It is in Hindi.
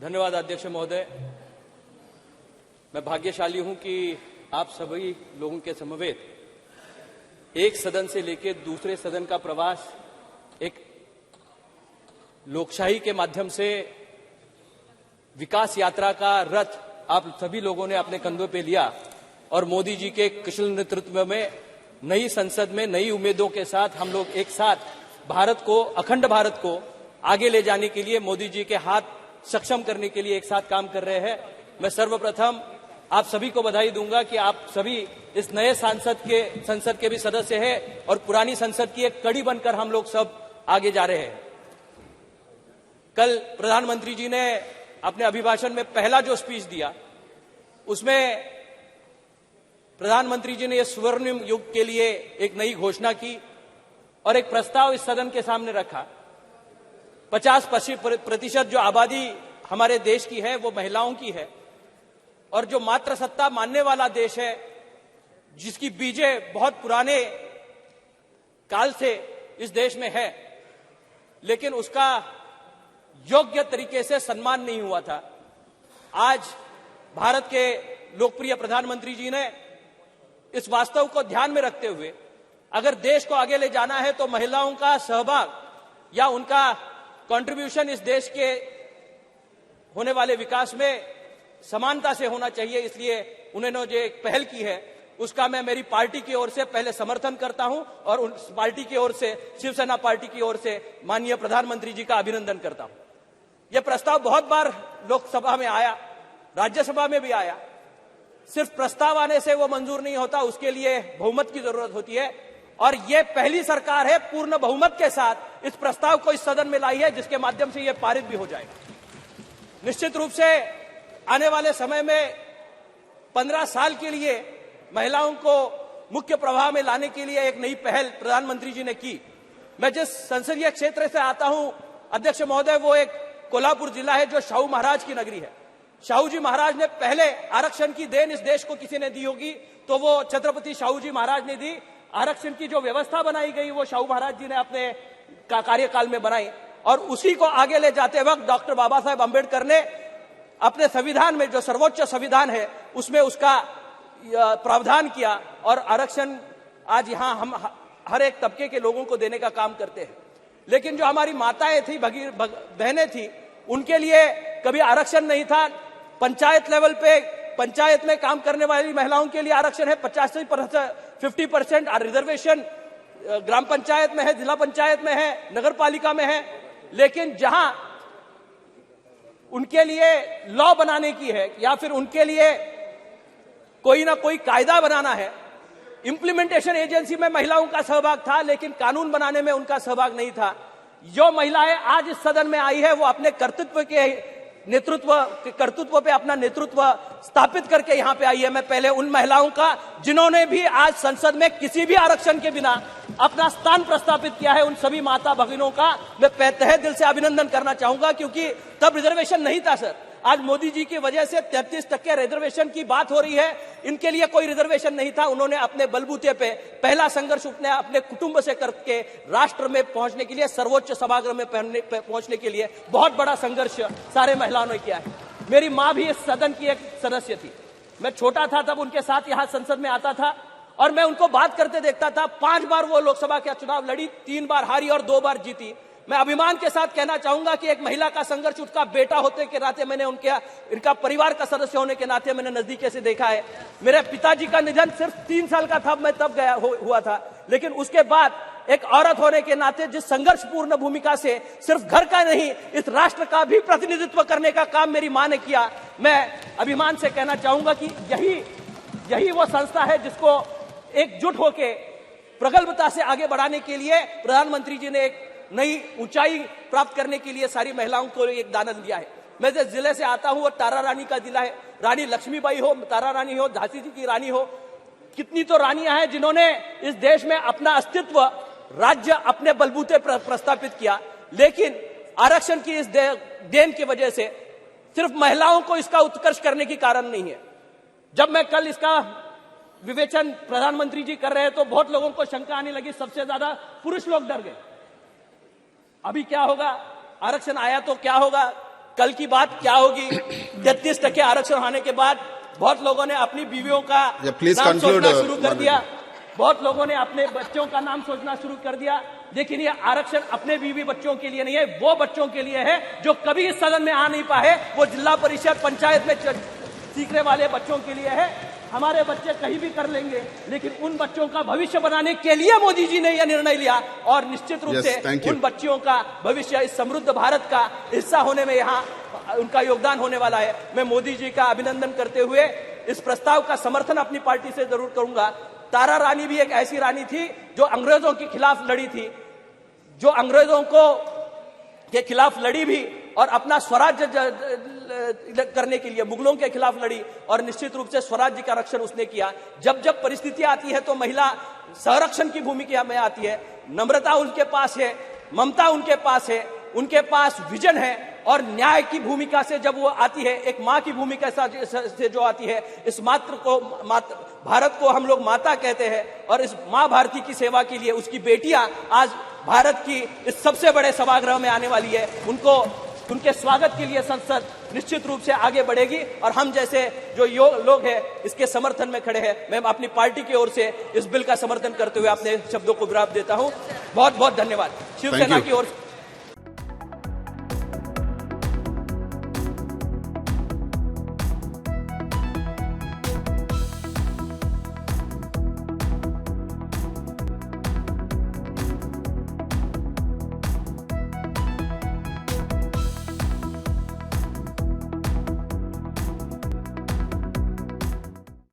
धन्यवाद अध्यक्ष महोदय। मैं भाग्यशाली हूं कि आप सभी लोगों के समवेत एक सदन से लेकर दूसरे सदन का प्रवास एक लोकशाही के माध्यम से विकास यात्रा का रथ आप सभी लोगों ने अपने कंधों पे लिया और मोदी जी के कुशल नेतृत्व में नई संसद में नई उम्मीदों के साथ हम लोग एक साथ भारत को, अखंड भारत को आगे ले जाने के लिए, मोदी जी के हाथ सक्षम करने के लिए एक साथ काम कर रहे हैं। मैं सर्वप्रथम आप सभी को बधाई दूंगा कि आप सभी इस नए संसद के भी सदस्य हैं और पुरानी संसद की एक कड़ी बनकर हम लोग सब आगे जा रहे हैं। कल प्रधानमंत्री जी ने अपने अभिभाषण में पहला जो स्पीच दिया उसमें प्रधानमंत्री जी ने यह स्वर्णिम युग के लिए एक नई घोषणा की और एक प्रस्ताव इस सदन के सामने रखा। 50% जो आबादी हमारे देश की है वो महिलाओं की है और जो मातृसत्ता मानने वाला देश है, जिसकी बीजें बहुत पुराने काल से इस देश में है, लेकिन उसका योग्य तरीके से सम्मान नहीं हुआ था। आज भारत के लोकप्रिय प्रधानमंत्री जी ने इस वास्तव को ध्यान में रखते हुए अगर देश को आगे ले जाना है तो महिलाओं का सहभाग या उनका कंट्रीब्यूशन इस देश के होने वाले विकास में समानता से होना चाहिए। इसलिए उन्होंने जो एक पहल की है उसका मैं मेरी पार्टी की ओर से पहले समर्थन करता हूं और उस पार्टी की ओर से, शिवसेना पार्टी की ओर से माननीय प्रधानमंत्री जी का अभिनंदन करता हूं। यह प्रस्ताव बहुत बार लोकसभा में आया, राज्यसभा में भी आया। सिर्फ प्रस्ताव आने से वो मंजूर नहीं होता, उसके लिए बहुमत की जरूरत होती है और ये पहली सरकार है पूर्ण बहुमत के साथ इस प्रस्ताव को इस सदन में लाई है जिसके माध्यम से ये पारित भी हो जाएगा। निश्चित रूप से आने वाले समय में 15 साल के लिए महिलाओं को मुख्य प्रवाह में लाने के लिए एक नई पहल प्रधानमंत्री जी ने की। मैं जिस संसदीय क्षेत्र से आता हूं अध्यक्ष महोदय, वो एक कोल्हापुर जिला है जो शाहू महाराज की नगरी है। शाहू जी महाराज ने पहले आरक्षण की देन इस देश को किसी ने दी होगी तो वो छत्रपति शाहू जी महाराज ने दी। आरक्षण की जो व्यवस्था बनाई गई वो शाहू महाराज जी ने अपने कार्यकाल में बनाई और उसी को आगे ले जाते वक्त डॉक्टर बाबा साहेब अम्बेडकर ने अपने संविधान में, जो सर्वोच्च संविधान है, उसमें उसका प्रावधान किया और आरक्षण आज यहां हम हर एक तबके के लोगों को देने का काम करते हैं। लेकिन जो हमारी माताएं थी, बहनें थी, उनके लिए कभी आरक्षण नहीं था। पंचायत लेवल पे, पंचायत में काम करने वाली महिलाओं के लिए आरक्षण है 50% रिजर्वेशन ग्राम पंचायत में है, जिला पंचायत में है, नगर पालिका में है। लेकिन जहां उनके लिए लॉ बनाने की है या फिर उनके लिए कोई ना कोई कायदा बनाना है, इंप्लीमेंटेशन एजेंसी में महिलाओं का सहभाग था लेकिन कानून बनाने में उनका सहभाग नहीं था। जो महिलाएं आज इस सदन में आई है वो अपने कर्तृत्व पे अपना नेतृत्व स्थापित करके यहां पे आई है। मैं पहले उन महिलाओं का, जिन्होंने भी आज संसद में किसी भी आरक्षण के बिना अपना स्थान प्रस्तापित किया है, उन सभी माता भगिनों का मैं तहे दिल से अभिनंदन करना चाहूंगा, क्योंकि तब रिजर्वेशन नहीं था सर। आज मोदी जी की वजह से 33% रिजर्वेशन की बात हो रही है। इनके लिए कोई रिजर्वेशन नहीं था। उन्होंने अपने बलबूते पे पहला संघर्ष अपने कुटुंब से करके राष्ट्र में पहुंचने के लिए, सर्वोच्च सभागृह में पहुंचने के लिए बहुत बड़ा संघर्ष सारे महिलाओं ने किया है। मेरी मां भी इस सदन की एक सदस्य थी। मैं छोटा था तब उनके साथ यहां संसद में आता था और मैं उनको बात करते देखता था। 5 बार वो लोकसभा का चुनाव लड़ी, 3 बार हारी और 2 बार जीती। मैं अभिमान के साथ कहना चाहूंगा कि एक महिला का संघर्ष, उसका बेटा होते के नाते मैंने इनका परिवार का सदस्य होने के नाते मैंने नजदीक से देखा है। मेरे पिताजी का निधन सिर्फ 3 साल का था, मैं तब हुआ था, लेकिन उसके बाद एक औरत होने के नाते जिस संघर्षपूर्ण भूमिका से सिर्फ घर का नहीं, इस राष्ट्र का भी प्रतिनिधित्व करने का काम मेरी मां ने किया। मैं अभिमान से कहना चाहूंगा कि यही वो संस्था है जिसको एकजुट होकर प्रगल्भता से आगे बढ़ाने के लिए प्रधानमंत्री जी ने एक नई ऊंचाई प्राप्त करने के लिए सारी महिलाओं को एक दान दिया है। मैं जिस जिले से आता हूं वो तारा रानी का जिला है। रानी लक्ष्मीबाई हो, तारा रानी हो, झांसी जी की रानी हो, कितनी तो रानियां हैं जिन्होंने इस देश में अपना अस्तित्व, राज्य अपने बलबूते प्रस्तापित किया। लेकिन आरक्षण की इस देन की वजह से सिर्फ महिलाओं को इसका उत्कर्ष करने की कारण नहीं है। जब मैं कल इसका विवेचन प्रधानमंत्री जी कर रहे हैं तो बहुत लोगों को शंका आने लगी, सबसे ज्यादा पुरुष लोग डर गए। अभी क्या होगा, आरक्षण आया तो क्या होगा, कल की बात क्या होगी? 33% आरक्षण होने के बाद बहुत लोगों ने अपनी बीवियों का नाम सोचना शुरू कर दिया, बहुत लोगों ने अपने बच्चों का नाम सोचना शुरू कर दिया। लेकिन ये आरक्षण अपने बीवी बच्चों के लिए नहीं है, वो बच्चों के लिए है जो कभी इस सदन में आ नहीं पाए, वो जिला परिषद पंचायत में सीखने वाले बच्चों के लिए है। हमारे बच्चे कहीं भी कर लेंगे, लेकिन उन बच्चों का भविष्य बनाने के लिए मोदी जी ने यह निर्णय लिया और निश्चित रूप से उन बच्चियों का भविष्य इस समृद्ध भारत का हिस्सा होने में यहाँ उनका योगदान होने वाला है। मैं मोदी जी का अभिनंदन करते हुए इस प्रस्ताव का समर्थन अपनी पार्टी से जरूर करूंगा। तारा रानी भी एक ऐसी रानी थी जो अंग्रेजों के खिलाफ लड़ी थी, जो अंग्रेजों के खिलाफ लड़ी भी और अपना स्वराज्य करने के लिए मुगलों के खिलाफ लड़ी और निश्चित रूप से स्वराज्य का रक्षण उसने किया। जब जब परिस्थिति आती है तो महिला संरक्षण की भूमिका में आती है। नम्रता उनके पास है, ममता उनके पास है, उनके पास विजन है और न्याय की भूमिका से जब वो आती है, एक माँ की भूमिका से जो आती है, इस भारत को हम लोग माता कहते हैं और इस माँ भारती की सेवा के लिए उसकी बेटियां आज भारत की इस सबसे बड़े सभागृह में आने वाली है। उनके स्वागत के लिए संसद निश्चित रूप से आगे बढ़ेगी और हम जैसे जो लोग हैं इसके समर्थन में खड़े हैं। मैं अपनी पार्टी की ओर से इस बिल का समर्थन करते हुए अपने शब्दों को विराम देता हूं। बहुत बहुत धन्यवाद। शिवसेना की ओर